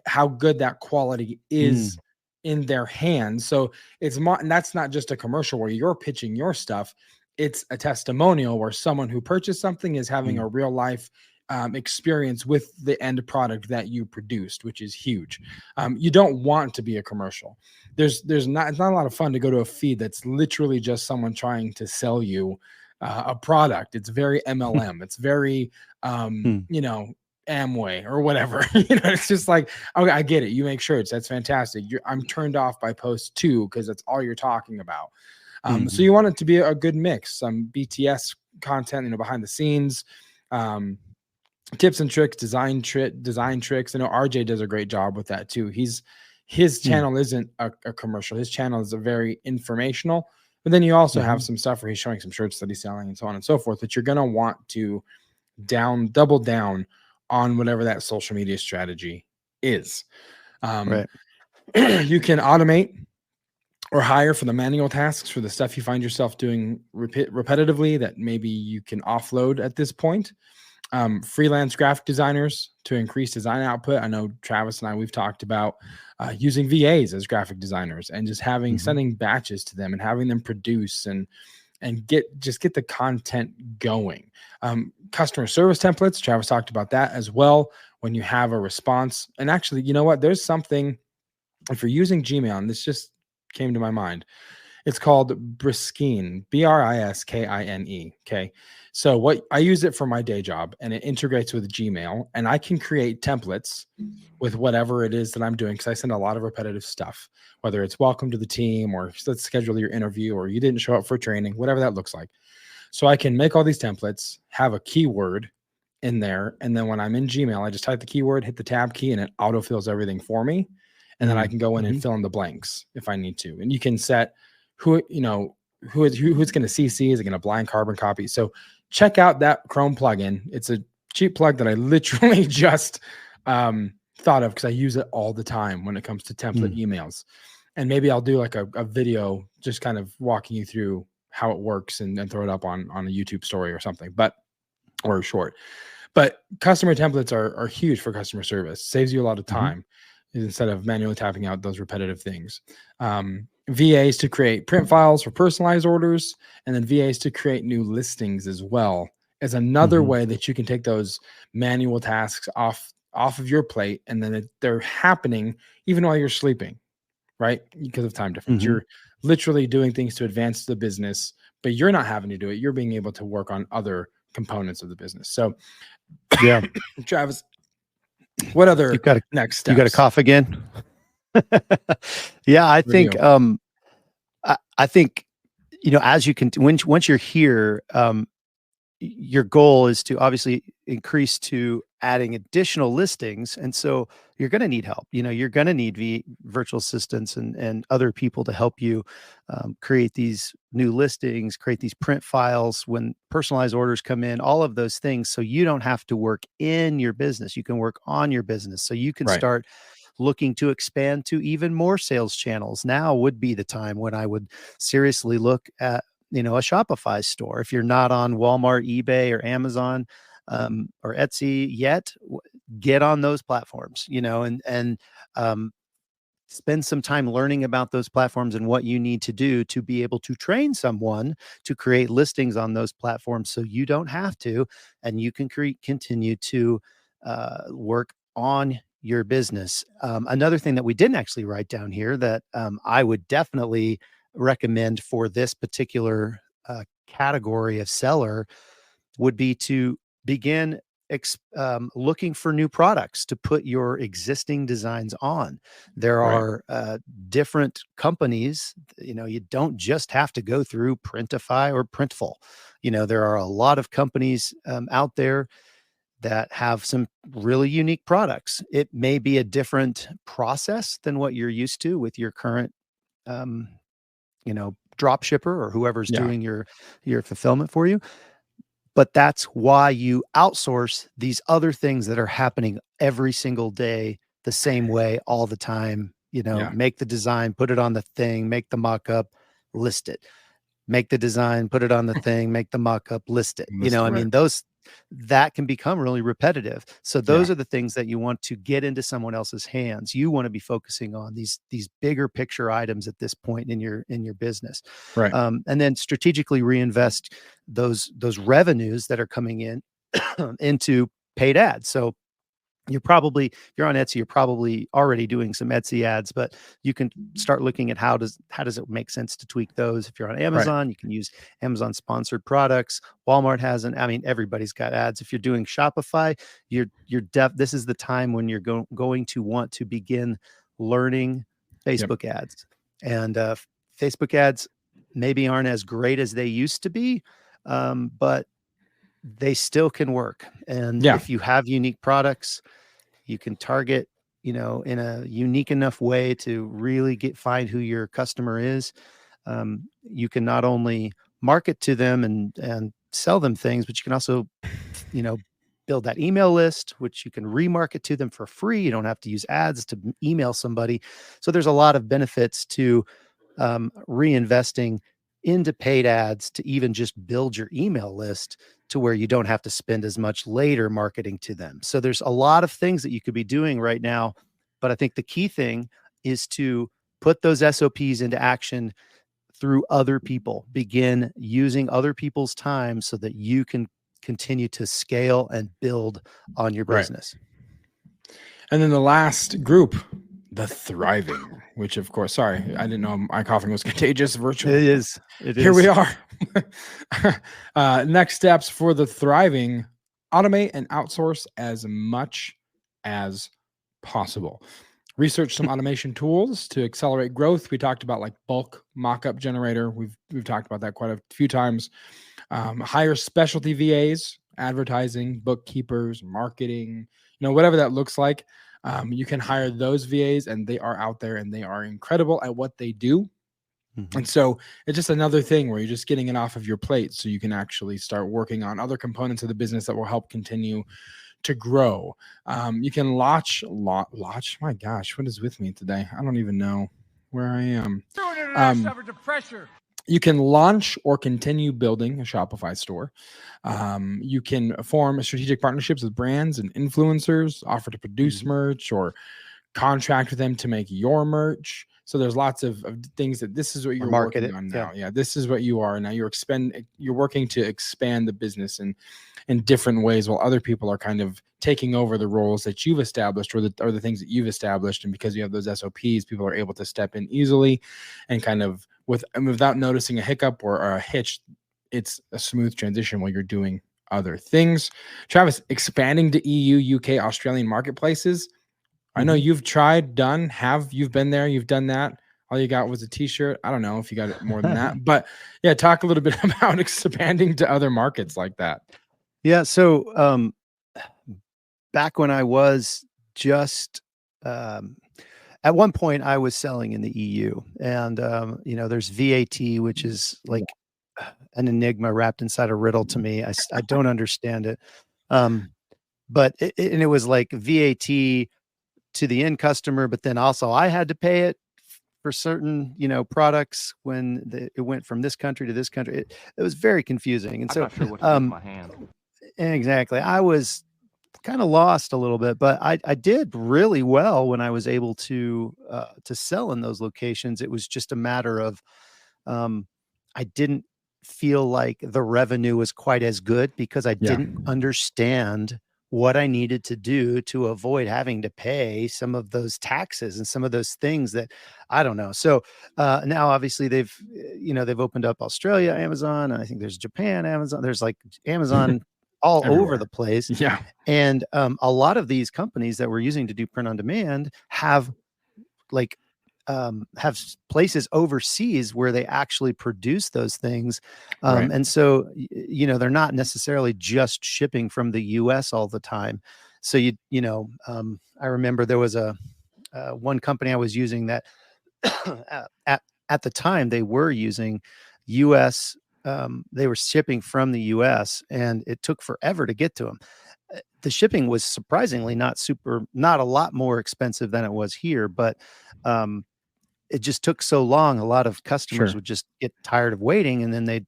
how good that quality is in their hands. So and that's not just a commercial where you're pitching your stuff. It's a testimonial where someone who purchased something is having a real life experience with the end product that you produced, which is huge. You don't want to be a commercial. It's not a lot of fun to go to a feed that's literally just someone trying to sell you a product. It's very MLM. It's very, Amway or whatever. It's just like, okay, I get it. You make shirts. That's fantastic. I'm turned off by post 2 because that's all you're talking about. So you want it to be a good mix, some BTS content, behind the scenes, tips and tricks, design tricks. I know RJ does a great job with that too. His channel isn't a commercial. His channel is a very informational, but then you also have some stuff where he's showing some shirts that he's selling and so on and so forth, that you're going to want to double down on whatever that social media strategy is. Right. You can automate or hire for the manual tasks, for the stuff you find yourself doing repetitively that maybe you can offload at this point. Freelance graphic designers to increase design output. I know Travis and I, we've talked about using VAs as graphic designers and just sending batches to them and having them produce and get the content going. Customer service templates. Travis talked about that as well. When you have a response, and actually, you know what? There's something, if you're using Gmail, and this just came to my mind, it's called Briskine, Briskine. Okay. So what I use it for my day job, and it integrates with Gmail, and I can create templates with whatever it is that I'm doing. Cause I send a lot of repetitive stuff, whether it's welcome to the team or let's schedule your interview or you didn't show up for training, whatever that looks like. So I can make all these templates, have a keyword in there. And then when I'm in Gmail, I just type the keyword, hit the tab key, and it autofills everything for me. And then I can go in and fill in the blanks if I need to. And you can set who's going to CC, is it going to blind carbon copy? So check out that Chrome plugin. It's a cheap plug that I literally just thought of because I use it all the time when it comes to template emails. And maybe I'll do like a video just kind of walking you through how it works and throw it up on a YouTube story or something, or short. But customer templates are huge for customer service. Saves you a lot of time instead of manually tapping out those repetitive things. VAs to create print files for personalized orders, and then VAs to create new listings as well as another way that you can take those manual tasks off of your plate, and then they're happening even while you're sleeping, right? Because of time difference. You're literally doing things to advance the business, but you're not having to do it. You're being able to work on other components of the business. So yeah, Travis, what other next steps? You got to cough again. Yeah, I think, I think, as you can, once you're here, your goal is to obviously increase to adding additional listings. And so you're going to need help. You're going to need virtual assistants and other people to help you create these new listings, create these print files when personalized orders come in, all of those things. So you don't have to work in your business. You can work on your business. So you can start looking to expand to even more sales channels. Now would be the time when I would seriously look at, a Shopify store. If you're not on Walmart, eBay, or Amazon, or Etsy yet, get on those platforms, and spend some time learning about those platforms and what you need to do to be able to train someone to create listings on those platforms so you don't have to, and you can continue to work on your business. Another thing that we didn't actually write down here that I would definitely recommend for this particular category of seller would be to begin looking for new products to put your existing designs on. There are different companies, you don't just have to go through Printify or Printful. There are a lot of companies out there that have some really unique products. It may be a different process than what you're used to with your current drop shipper or whoever's doing your fulfillment for you. But that's why you outsource these other things that are happening every single day, the same way all the time, make the design, put it on the thing, make the mock-up, list it. make the design, put it on the thing, make the mock-up, list it. You List know, it, I right. mean, that can become really repetitive. So those are the things that you want to get into someone else's hands. You want to be focusing on these bigger picture items at this point in your business. Right. And then strategically reinvest those revenues that are coming in into paid ads. So if you're on Etsy, you're probably already doing some Etsy ads, but you can start looking at how does it make sense to tweak those. If you're on Amazon, you can use Amazon sponsored products. Walmart has everybody's got ads. If you're doing Shopify, this is the time when you're going to want to begin learning Facebook ads. And Facebook ads maybe aren't as great as they used to be, but they still can work. And if you have unique products, you can target, in a unique enough way to really find who your customer is. You can not only market to them and sell them things, but you can also, build that email list, which you can remarket to them for free. You don't have to use ads to email somebody. So there's a lot of benefits to reinvesting into paid ads to even just build your email list to where you don't have to spend as much later marketing to them. So there's a lot of things that you could be doing right now. But I think the key thing is to put those SOPs into action through other people. Begin using other people's time so that you can continue to scale and build on your business. And then the last group, the thriving, which of course, sorry, I didn't know my coughing was contagious virtually. It is. Here we are. Next steps for the thriving: automate and outsource as much as possible. Research some automation tools to accelerate growth. We talked about like bulk mockup generator. We've talked about that quite a few times. Hire specialty VAs, advertising, bookkeepers, marketing, whatever that looks like. You can hire those VAs, and they are out there and they are incredible at what they do. Mm-hmm. And so it's just another thing where you're just getting it off of your plate so you can actually start working on other components of the business that will help continue to grow. You can launch. My gosh, what is with me today? I don't even know where I am. You can launch or continue building a Shopify store. You can form strategic partnerships with brands and influencers, offer to produce merch or contract with them to make your merch. So there's lots of things that this is what you're working on now. Yeah, this is what you are now. You're working to expand the business in different ways, while other people are kind of taking over the roles that you've established or the things that you've established. And because you have those SOPs, people are able to step in easily and kind of without noticing a hiccup or a hitch. It's a smooth transition while you're doing other things. Travis, expanding to EU, UK, Australian marketplaces. I know you've tried, you've been there, you've done that. All you got was a t-shirt. I don't know if you got it more than that, but yeah, talk a little bit about expanding to other markets like that. Yeah. So, back when I was just, at one point I was selling in the EU, and, there's VAT, which is like an enigma wrapped inside a riddle to me. I don't understand it. But it was like VAT to the end customer, but then also I had to pay it for certain, products when it went from this country to this country. It was very confusing. And I'm so, not sure what to do with my hand. Exactly. I was kind of lost a little bit, but I did really well when I was able to sell in those locations. It was just a matter of, I didn't feel like the revenue was quite as good because I didn't understand what I needed to do to avoid having to pay some of those taxes and some of those things that I don't know. So now obviously they've opened up Australia, Amazon, and I think there's Japan, Amazon. There's like Amazon all everywhere. Over the place. Yeah. And a lot of these companies that we're using to do print on demand have places overseas where they actually produce those things. Right. And so, they're not necessarily just shipping from the US all the time. So, I remember there was one company I was using that at the time they were using US, they were shipping from the US, and it took forever to get to them. The shipping was surprisingly not a lot more expensive than it was here, but it just took so long. A lot of customers Sure. would just get tired of waiting, and then they'd,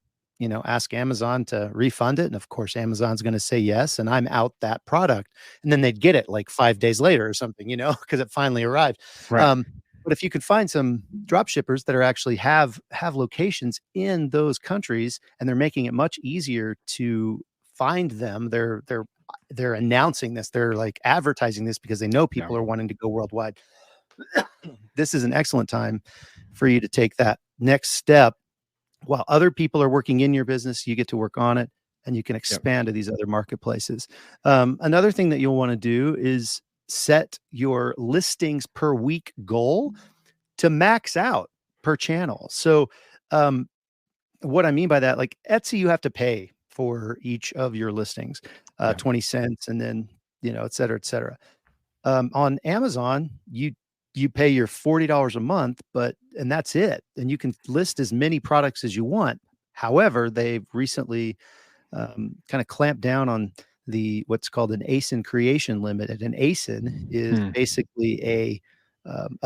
ask Amazon to refund it. And of course, Amazon's going to say yes, and I'm out that product. And then they'd get it like 5 days later or something, because it finally arrived. Right. But if you could find some drop shippers that are actually have locations in those countries, and they're making it much easier to find them, they're announcing this, they're like advertising this because they know people are wanting to go worldwide. This is an excellent time for you to take that next step. While other people are working in your business, you get to work on it, and you can expand to these other marketplaces. Another thing that you'll want to do is set your listings per week goal to max out per channel. So what I mean by that, like Etsy, you have to pay for each of your listings, 20 cents, and then, et cetera, et cetera. On Amazon, you pay your $40 a month, and that's it. And you can list as many products as you want. However, they've recently kind of clamped down on what's called an ASIN creation limit. And an ASIN is basically a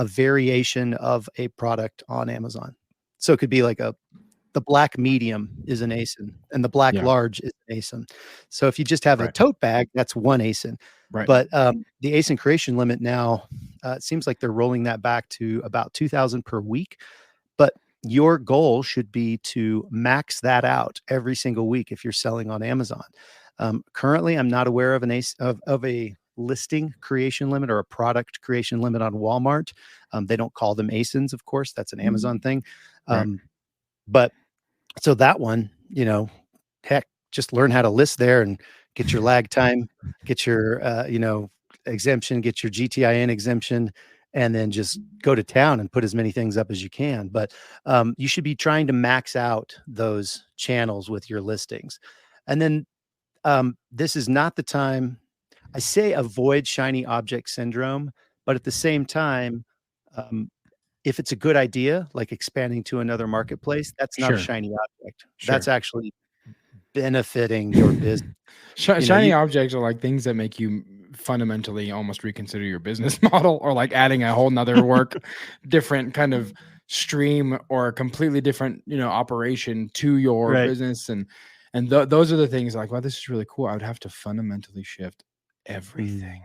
variation of a product on Amazon. So it could be like the black medium is an ASIN, and the black large is an ASIN. So if you just have a tote bag, that's one ASIN. Right. But the ASIN creation limit now, it seems like they're rolling that back to about 2,000 per week. But your goal should be to max that out every single week if you're selling on Amazon. Currently, I'm not aware of of a listing creation limit or a product creation limit on Walmart. They don't call them ASINs, of course. That's an Amazon thing. But so that one, heck, just learn how to list there and get your lag time, get your, exemption, get your GTIN exemption, and then just go to town and put as many things up as you can. But you should be trying to max out those channels with your listings. And then this is not the time. I say avoid shiny object syndrome, but at the same time, if it's a good idea, like expanding to another marketplace, that's not a shiny object. That's actually benefiting your business. Shiny objects are like things that make you fundamentally almost reconsider your business model, or like adding a whole nother different kind of stream or a completely different, operation to your business. And those are the things like, wow, this is really cool. I would have to fundamentally shift everything,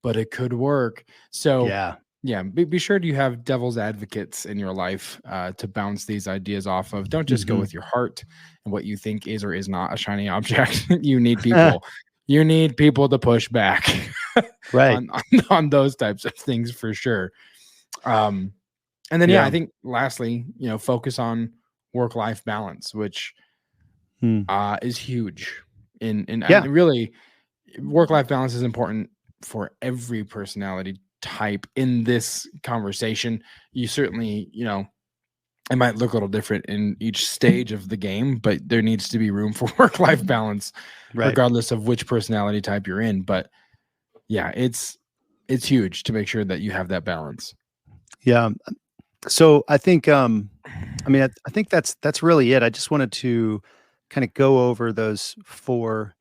but it could work. So be sure you have devil's advocates in your life to bounce these ideas off of. Don't just go with your heart and what you think is or is not a shiny object. You need people. You need people to push back on those types of things for sure. And then, I think lastly, focus on work-life balance, which is huge. And really, work-life balance is important for every personality type in this conversation. You certainly, it might look a little different in each stage of the game, but there needs to be room for work-life balance, regardless of which personality type you're in. But it's huge to make sure that you have that balance. Yeah. So I think, I think that's really it. I just wanted to kind of go over those four,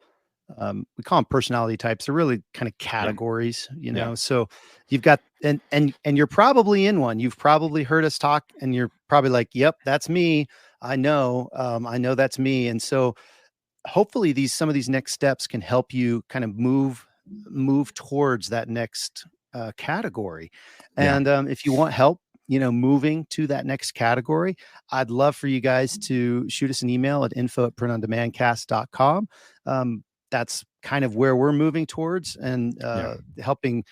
we call them personality types. They're really kind of categories, so you've got, and you're probably in one. You've probably heard us talk, and you're probably like, yep, that's me. I know that's me. And so hopefully some of these next steps can help you kind of move towards that next category. And if you want help, moving to that next category, I'd love for you guys to shoot us an email at info@printondemandcast.com. That's kind of where we're moving towards, and helping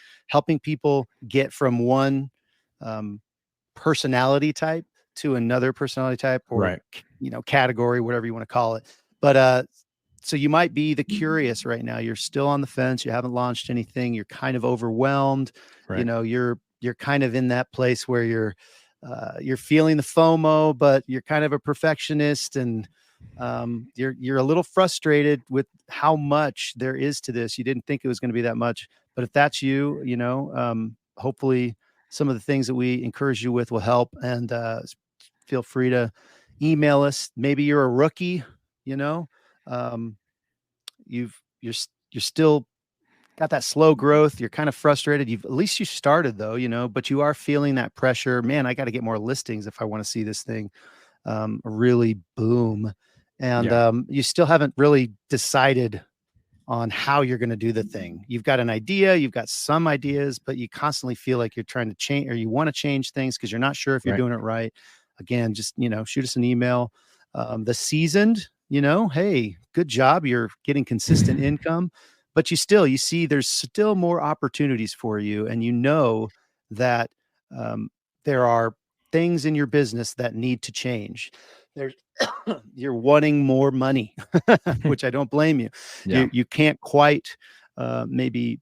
people get from one personality type to another personality type, or category, whatever you want to call it. But so you might be the curious right now. You're still on the fence. You haven't launched anything. You're kind of overwhelmed. You're kind of in that place where you're feeling the FOMO, but you're kind of a perfectionist, and you're a little frustrated with how much there is to this. You didn't think it was going to be that much, but if that's you, hopefully some of the things that we encourage you with will help. And feel free to email us. Maybe you're a rookie, you're still got that slow growth. You're kind of frustrated. At least you started though, but you are feeling that pressure. Man, I got to get more listings if I want to see this thing really boom. And you still haven't really decided on how you're going to do the thing. You've got an idea, you've got some ideas, but you constantly feel like you're trying to change, or you want to change things because you're not sure if you're doing it right. Again, just, shoot us an email. The seasoned, hey, good job. You're getting consistent income, but you see there's still more opportunities for you. And that there are things in your business that need to change. You're wanting more money, which I don't blame you. You can't quite maybe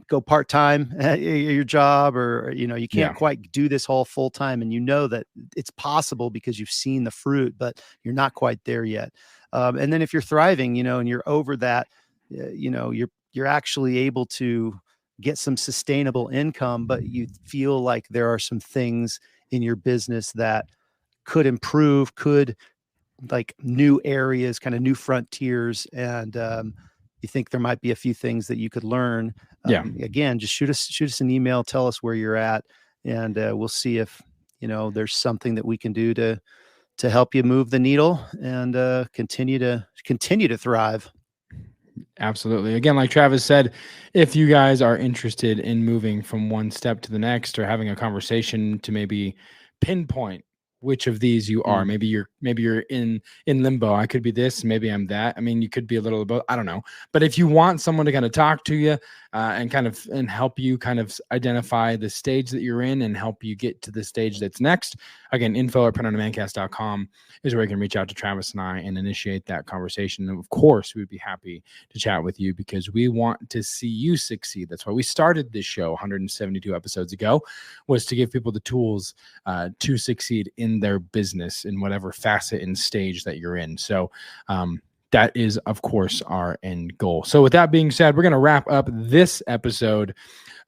go part-time at your job, or you can't quite do this whole full-time, and that it's possible because you've seen the fruit, but you're not quite there yet. And then if you're thriving, and you're over that, you're actually able to get some sustainable income, but you feel like there are some things in your business that could improve, like new areas, kind of new frontiers. And you think there might be a few things that you could learn. Again, just shoot us an email, tell us where you're at, and we'll see if, there's something that we can do to help you move the needle and continue to thrive. Absolutely. Again, like Travis said, if you guys are interested in moving from one step to the next, or having a conversation to maybe pinpoint which of these you are, maybe you're in limbo. I could be this, maybe I'm that. I mean, you could be a little bit, I don't know. But if you want someone to kind of talk to you and help you kind of identify the stage that you're in and help you get to the stage that's next, again, info@printondemancast.com is where you can reach out to Travis and I and initiate that conversation. And of course, we'd be happy to chat with you because we want to see you succeed. That's why we started this show 172 episodes ago, was to give people the tools to succeed in their business in whatever facet and stage that you're in. So that is, of course, our end goal. So with that being said, we're going to wrap up this episode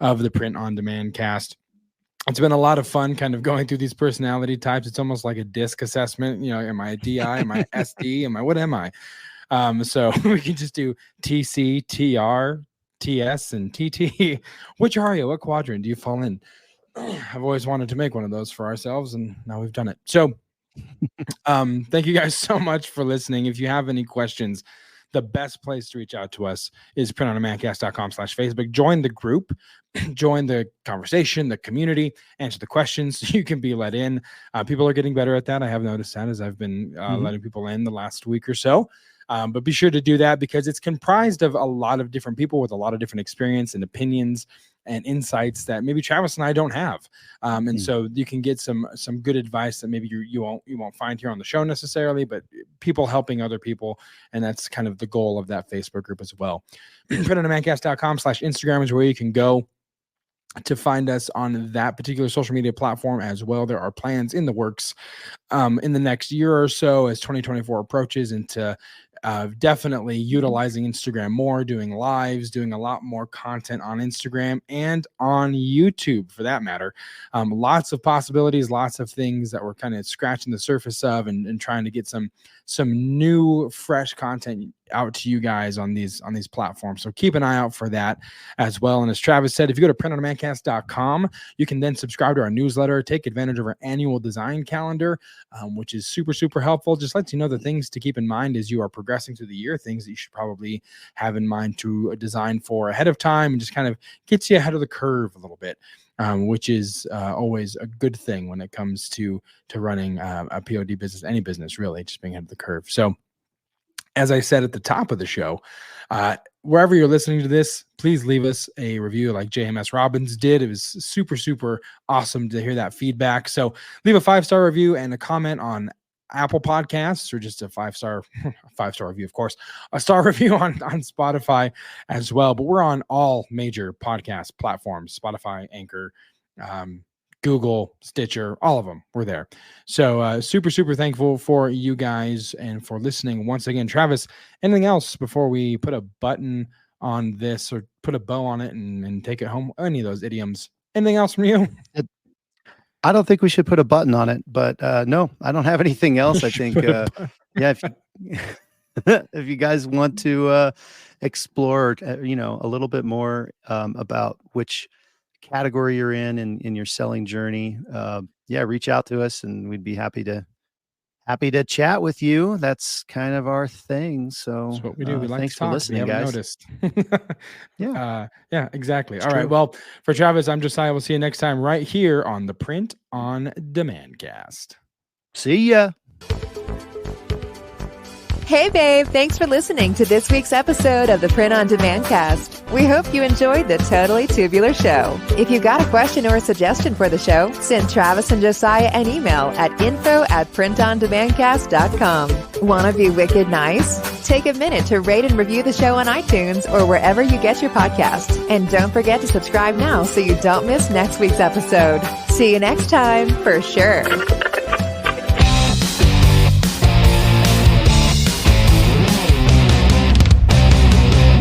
of the Print on Demand cast. It's been a lot of fun kind of going through these personality types. It's almost like a DISC assessment. Am I a DI? Am I SD? What am I? So we can just do TC, TR, TS, and TT. Which are you? What quadrant do you fall in? I've always wanted to make one of those for ourselves, and now we've done it. So thank you guys so much for listening. If you have any questions, the best place to reach out to us is printondemancast.com/Facebook. Join the group, join the conversation, the community, answer the questions. You can be let in. People are getting better at that. I have noticed that as I've been letting people in the last week or so. But be sure to do that because it's comprised of a lot of different people with a lot of different experience and opinions and insights that maybe Travis and I don't have. And so you can get some good advice that maybe you won't find here on the show necessarily, but people helping other people. And that's kind of the goal of that Facebook group as well. printondemancast.com/Instagram is where you can go to find us on that particular social media platform as well. There are plans in the works in the next year or so as 2024 approaches into definitely utilizing Instagram more, doing lives, doing a lot more content on Instagram and on YouTube for that matter. Lots of possibilities, lots of things that we're kind of scratching the surface of and trying to get some new fresh content out to you guys on these platforms. So keep an eye out for that as well. And as Travis said, if you go to printondemancast.com, you can then subscribe to our newsletter, take advantage of our annual design calendar, which is super, super helpful. Just lets you know the things to keep in mind as you are progressing through the year, things that you should probably have in mind to design for ahead of time, and just kind of gets you ahead of the curve a little bit. Which is always a good thing when it comes to running a POD business, any business really, just being ahead of the curve. So as I said at the top of the show, wherever you're listening to this, please leave us a review like JMS Robbins did. It was super, super awesome to hear that feedback. So leave a 5-star review and a comment on Apple Podcasts, or just a 5-star review, of course, a star review on Spotify as well. But we're on all major podcast platforms, Spotify, Anchor, Google, Stitcher, all of them. We're there. So super, super thankful for you guys and for listening once again. Travis, anything else before we put a button on this or put a bow on it and take it home? Any of those idioms? Anything else from you? I don't think we should put a button on it, but no, I don't have anything else. I think, yeah, if you guys want to explore, a little bit more about which category you're in your selling journey, reach out to us and we'd be happy to chat with you. That's kind of our thing. So that's what we do. We like thanks to talk. for listening, guys. Noticed. Yeah, exactly. It's All true. right. Well, for Travis, I'm Josiah. We'll see you next time right here on the Print on Demand cast. See ya. Hey, babe. Thanks for listening to this week's episode of the Print on Demand cast. We hope you enjoyed the Totally Tubular Show. If you've got a question or a suggestion for the show, send Travis and Josiah an email at info@printondemandcast.com. Want to be wicked nice? Take a minute to rate and review the show on iTunes or wherever you get your podcasts. And don't forget to subscribe now so you don't miss next week's episode. See you next time, for sure.